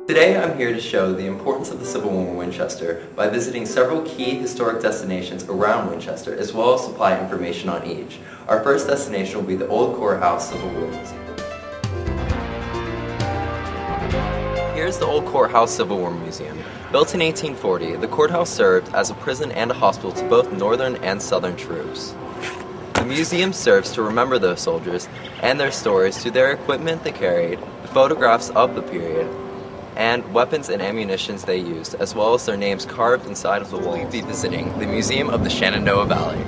Today I'm here to show the importance of the Civil War in Winchester by visiting several key historic destinations around Winchester, as well as supply information on each. Our first destination will be the Old Courthouse Civil War Museum. Here's the Old Courthouse Civil War Museum. Built in 1840, the courthouse served as a prison and a hospital to both Northern and Southern troops. The museum serves to remember those soldiers and their stories through their equipment they carried, the photographs of the period, and weapons and ammunitions they used, as well as their names carved inside of the walls. We'll be visiting the Museum of the Shenandoah Valley.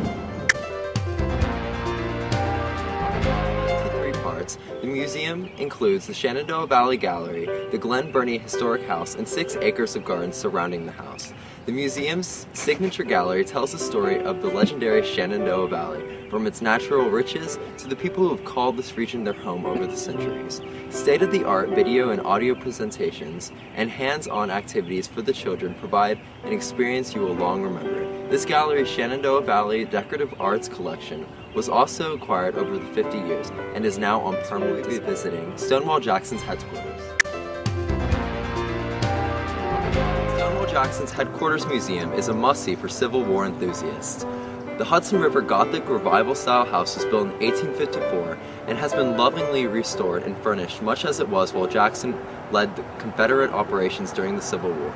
The museum includes the Shenandoah Valley Gallery, the Glen Burnie Historic House, and 6 acres of gardens surrounding the house. The museum's signature gallery tells the story of the legendary Shenandoah Valley, from its natural riches to the people who have called this region their home over the centuries. State-of-the-art video and audio presentations and hands-on activities for the children provide an experience you will long remember. This gallery's Shenandoah Valley Decorative Arts Collection was also acquired over the 50 years and is now on permanent display. Visiting Stonewall Jackson's headquarters. Stonewall Jackson's Headquarters Museum is a must-see for Civil War enthusiasts. The Hudson River Gothic Revival-style house was built in 1854 and has been lovingly restored and furnished much as it was while Jackson led the Confederate operations during the Civil War.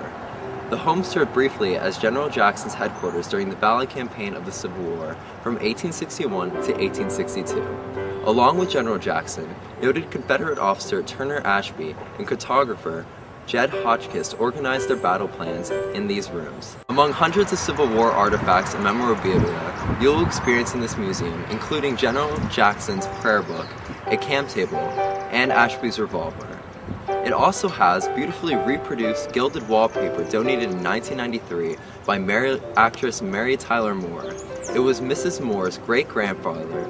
The home served briefly as General Jackson's headquarters during the Valley Campaign of the Civil War from 1861 to 1862. Along with General Jackson, noted Confederate officer Turner Ashby and cartographer Jed Hotchkiss organized their battle plans in these rooms. Among hundreds of Civil War artifacts and memorabilia you'll experience in this museum, including General Jackson's prayer book, a camp table, and Ashby's revolver. It also has beautifully reproduced gilded wallpaper donated in 1993 by actress Mary Tyler Moore. It was Mrs. Moore's great-grandfather,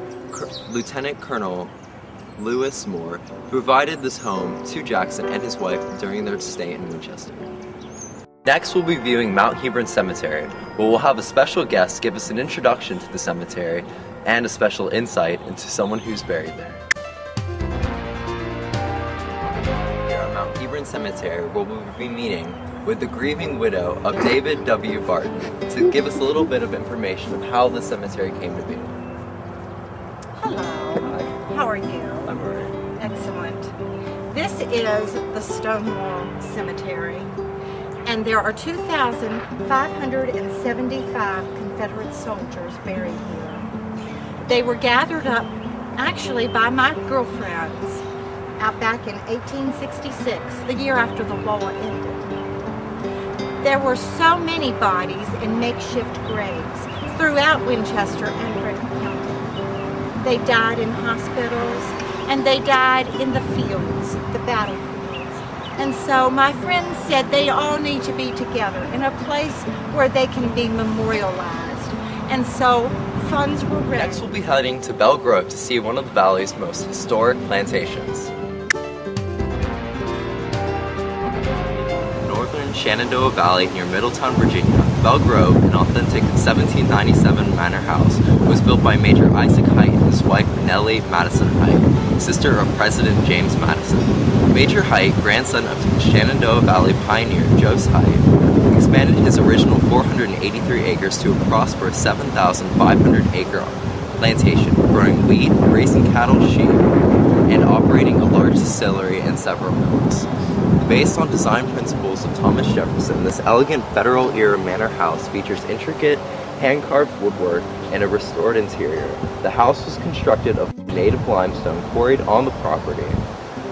Lieutenant Colonel Lewis Moore, who provided this home to Jackson and his wife during their stay in Winchester. Next, we'll be viewing Mount Hebron Cemetery, where we'll have a special guest give us an introduction to the cemetery and a special insight into someone who's buried there. Mount Hebron Cemetery, where we'll be meeting with the grieving widow of David W. Barton to give us a little bit of information of how the cemetery came to be. Hello. Hi. How are you? I'm alright. Excellent. This is the Stonewall Cemetery, and there are 2,575 Confederate soldiers buried here. They were gathered up actually by my girlfriends out back in 1866, the year after the war ended. There were so many bodies in makeshift graves throughout Winchester and Frederick County. They died in hospitals, and they died in the fields, the battlefields. And so my friends said they all need to be together in a place where they can be memorialized. And so funds were raised. Next we'll be heading to Belle Grove to see one of the valley's most historic plantations. Northern Shenandoah Valley near Middletown, Virginia, Belle Grove, an authentic 1797 manor house, was built by Major Isaac Height and his wife Nellie Madison Height, sister of President James Madison. Major Height, grandson of Shenandoah Valley pioneer Joseph Height, expanded his original 483 acres to a prosperous 7,500-acre plantation, growing wheat, raising cattle, sheep, and operating a large distillery and several mills. Based on design principles of Thomas Jefferson, this elegant Federal-era manor house features intricate hand-carved woodwork and a restored interior. The house was constructed of native limestone quarried on the property.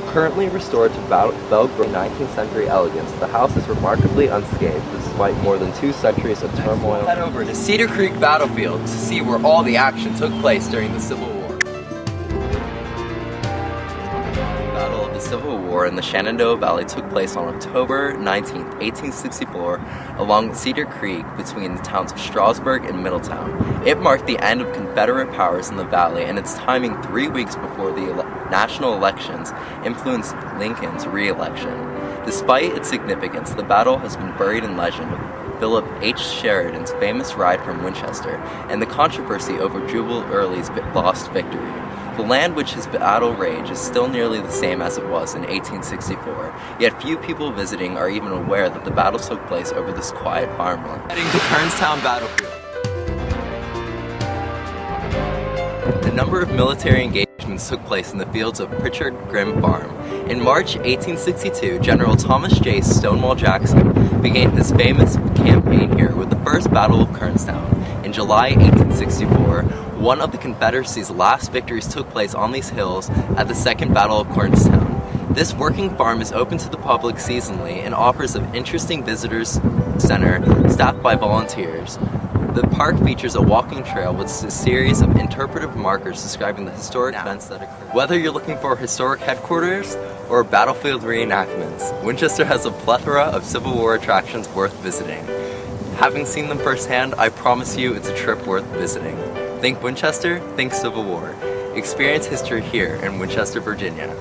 Currently restored to Belle Grove 19th century elegance, the house is remarkably unscathed despite more than 2 centuries of turmoil. We'll head over to Cedar Creek Battlefield to see where all the action took place during the Civil War. The Civil War in the Shenandoah Valley took place on October 19, 1864, along Cedar Creek between the towns of Strasburg and Middletown. It marked the end of Confederate powers in the valley, and its timing 3 weeks before the national elections influenced Lincoln's re-election. Despite its significance, the battle has been buried in legend of Philip H. Sheridan's famous ride from Winchester and the controversy over Jubal Early's lost victory. The land which his battle rage is still nearly the same as it was in 1864, yet few people visiting are even aware that the battle took place over this quiet farmland. Heading to Kernstown Battlefield. A number of military engagements took place in the fields of Pritchard Grim Farm. In March 1862, General Thomas J. Stonewall Jackson began his famous campaign here with the First Battle of Kernstown. In July 1864, one of the Confederacy's last victories took place on these hills at the Second Battle of Kernstown. This working farm is open to the public seasonally and offers an interesting visitors center staffed by volunteers. The park features a walking trail with a series of interpretive markers describing the historic events that occurred. Whether you're looking for historic headquarters or battlefield reenactments, Winchester has a plethora of Civil War attractions worth visiting. Having seen them firsthand, I promise you it's a trip worth visiting. Think Winchester, think Civil War. Experience history here in Winchester, Virginia.